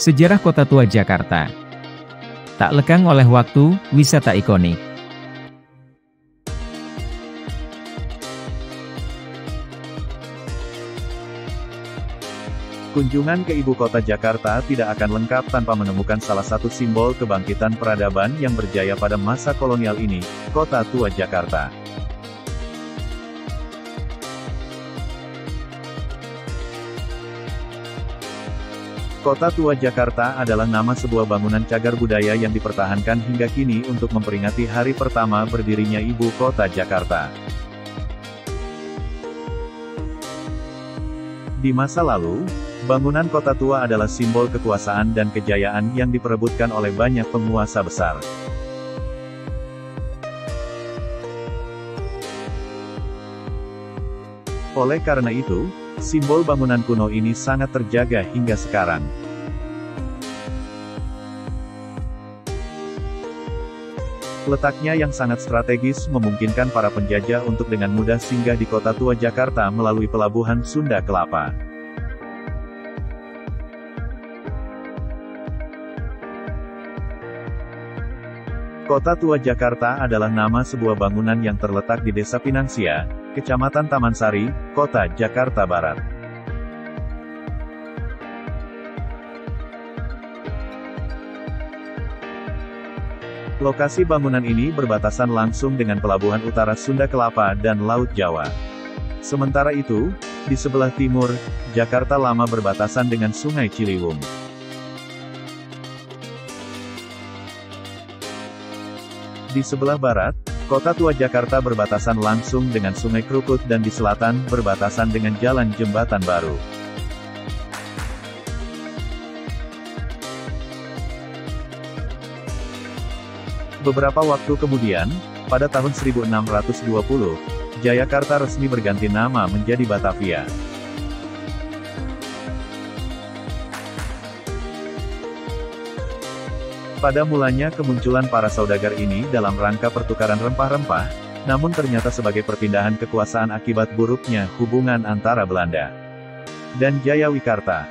Sejarah Kota Tua Jakarta. Tak lekang oleh waktu, wisata ikonik. Kunjungan ke ibu kota Jakarta tidak akan lengkap tanpa menemukan salah satu simbol kebangkitan peradaban yang berjaya pada masa kolonial ini, Kota Tua Jakarta. Kota Tua Jakarta adalah nama sebuah bangunan cagar budaya yang dipertahankan hingga kini untuk memperingati hari pertama berdirinya ibu kota Jakarta. Di masa lalu, bangunan Kota Tua adalah simbol kekuasaan dan kejayaan yang diperebutkan oleh banyak penguasa besar. Oleh karena itu, simbol bangunan kuno ini sangat terjaga hingga sekarang. Letaknya yang sangat strategis memungkinkan para penjajah untuk dengan mudah singgah di Kota Tua Jakarta melalui pelabuhan Sunda Kelapa. Kota Tua Jakarta adalah nama sebuah bangunan yang terletak di Desa Pinangsia, Kecamatan Taman Sari, Kota Jakarta Barat. Lokasi bangunan ini berbatasan langsung dengan Pelabuhan Utara Sunda Kelapa dan Laut Jawa. Sementara itu, di sebelah timur, Jakarta Lama berbatasan dengan Sungai Ciliwung. Di sebelah barat, Kota Tua Jakarta berbatasan langsung dengan Sungai Krukut dan di selatan berbatasan dengan Jalan Jembatan Baru. Beberapa waktu kemudian, pada tahun 1620, Jayakarta resmi berganti nama menjadi Batavia. Pada mulanya kemunculan para saudagar ini dalam rangka pertukaran rempah-rempah, namun ternyata sebagai perpindahan kekuasaan akibat buruknya hubungan antara Belanda dan Jayawikarta.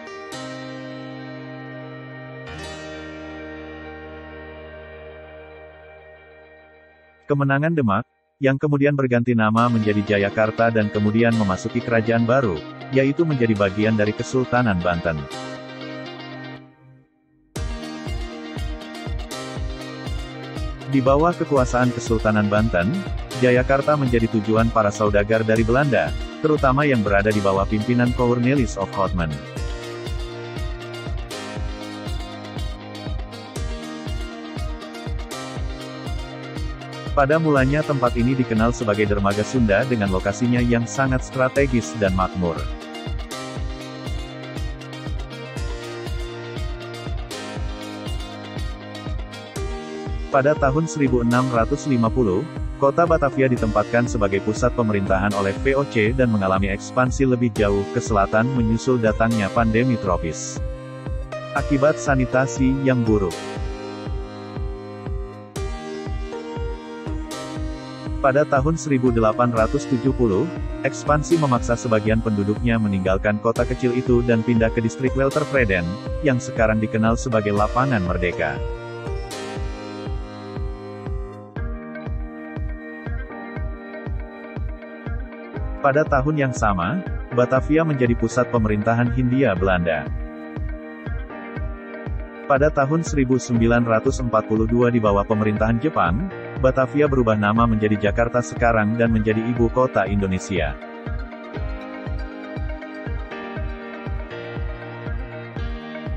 Kemenangan Demak, yang kemudian berganti nama menjadi Jayakarta dan kemudian memasuki kerajaan baru, yaitu menjadi bagian dari Kesultanan Banten. Di bawah kekuasaan Kesultanan Banten, Jayakarta menjadi tujuan para saudagar dari Belanda, terutama yang berada di bawah pimpinan Cornelis of Houtman. Pada mulanya tempat ini dikenal sebagai Dermaga Sunda dengan lokasinya yang sangat strategis dan makmur. Pada tahun 1650, kota Batavia ditempatkan sebagai pusat pemerintahan oleh VOC dan mengalami ekspansi lebih jauh ke selatan menyusul datangnya pandemi tropis. Akibat sanitasi yang buruk. Pada tahun 1870, ekspansi memaksa sebagian penduduknya meninggalkan kota kecil itu dan pindah ke distrik Weltervreden, yang sekarang dikenal sebagai Lapangan Merdeka. Pada tahun yang sama, Batavia menjadi pusat pemerintahan Hindia Belanda. Pada tahun 1942 di bawah pemerintahan Jepang, Batavia berubah nama menjadi Jakarta sekarang dan menjadi ibu kota Indonesia.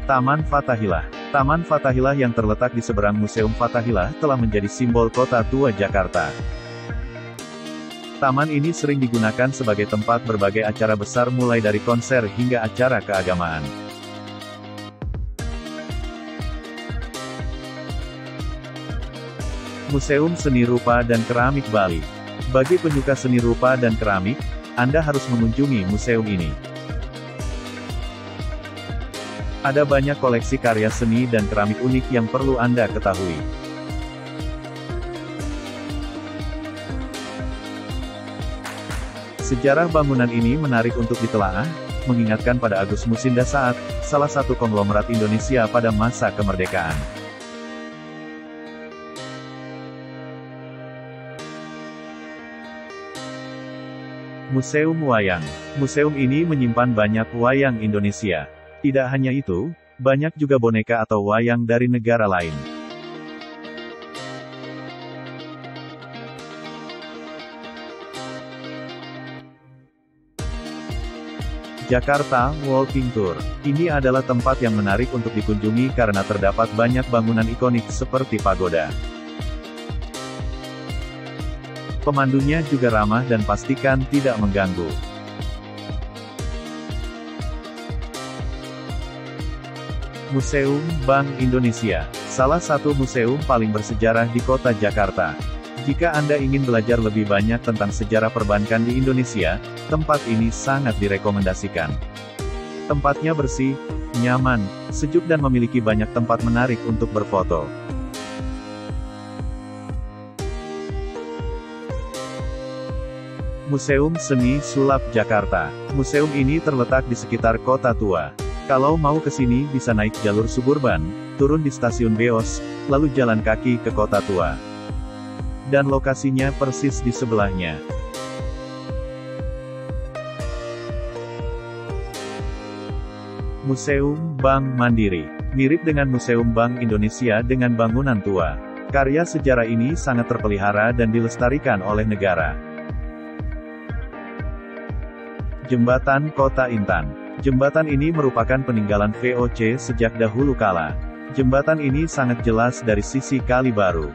Taman Fathahillah. Taman Fathahillah yang terletak di seberang Museum Fathahillah telah menjadi simbol Kota Tua Jakarta. Taman ini sering digunakan sebagai tempat berbagai acara besar mulai dari konser hingga acara keagamaan. Museum Seni Rupa dan Keramik Bali. Bagi penyuka seni rupa dan keramik, Anda harus mengunjungi museum ini. Ada banyak koleksi karya seni dan keramik unik yang perlu Anda ketahui. Sejarah bangunan ini menarik untuk ditelaah, mengingatkan pada Agus Musinda Saat, salah satu konglomerat Indonesia pada masa kemerdekaan. Museum Wayang. Museum ini menyimpan banyak wayang Indonesia. Tidak hanya itu, banyak juga boneka atau wayang dari negara lain. Jakarta Walking Tour. Ini adalah tempat yang menarik untuk dikunjungi karena terdapat banyak bangunan ikonik seperti pagoda. Pemandunya juga ramah dan pastikan tidak mengganggu. Museum Bank Indonesia, salah satu museum paling bersejarah di kota Jakarta. Jika Anda ingin belajar lebih banyak tentang sejarah perbankan di Indonesia, tempat ini sangat direkomendasikan. Tempatnya bersih, nyaman, sejuk dan memiliki banyak tempat menarik untuk berfoto. Museum Seni Sulap Jakarta. Museum ini terletak di sekitar Kota Tua. Kalau mau ke sini bisa naik jalur suburban, turun di stasiun Beos, lalu jalan kaki ke Kota Tua. Dan lokasinya persis di sebelahnya. Museum Bank Mandiri. Mirip dengan Museum Bank Indonesia dengan bangunan tua. Karya sejarah ini sangat terpelihara dan dilestarikan oleh negara. Jembatan Kota Intan. Jembatan ini merupakan peninggalan VOC sejak dahulu kala. Jembatan ini sangat jelas dari sisi Kali Baru.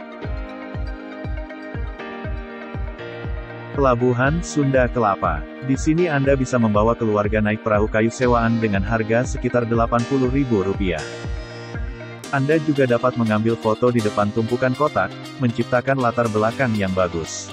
Pelabuhan Sunda Kelapa. Di sini Anda bisa membawa keluarga naik perahu kayu sewaan dengan harga sekitar Rp80.000. Anda juga dapat mengambil foto di depan tumpukan kotak, menciptakan latar belakang yang bagus.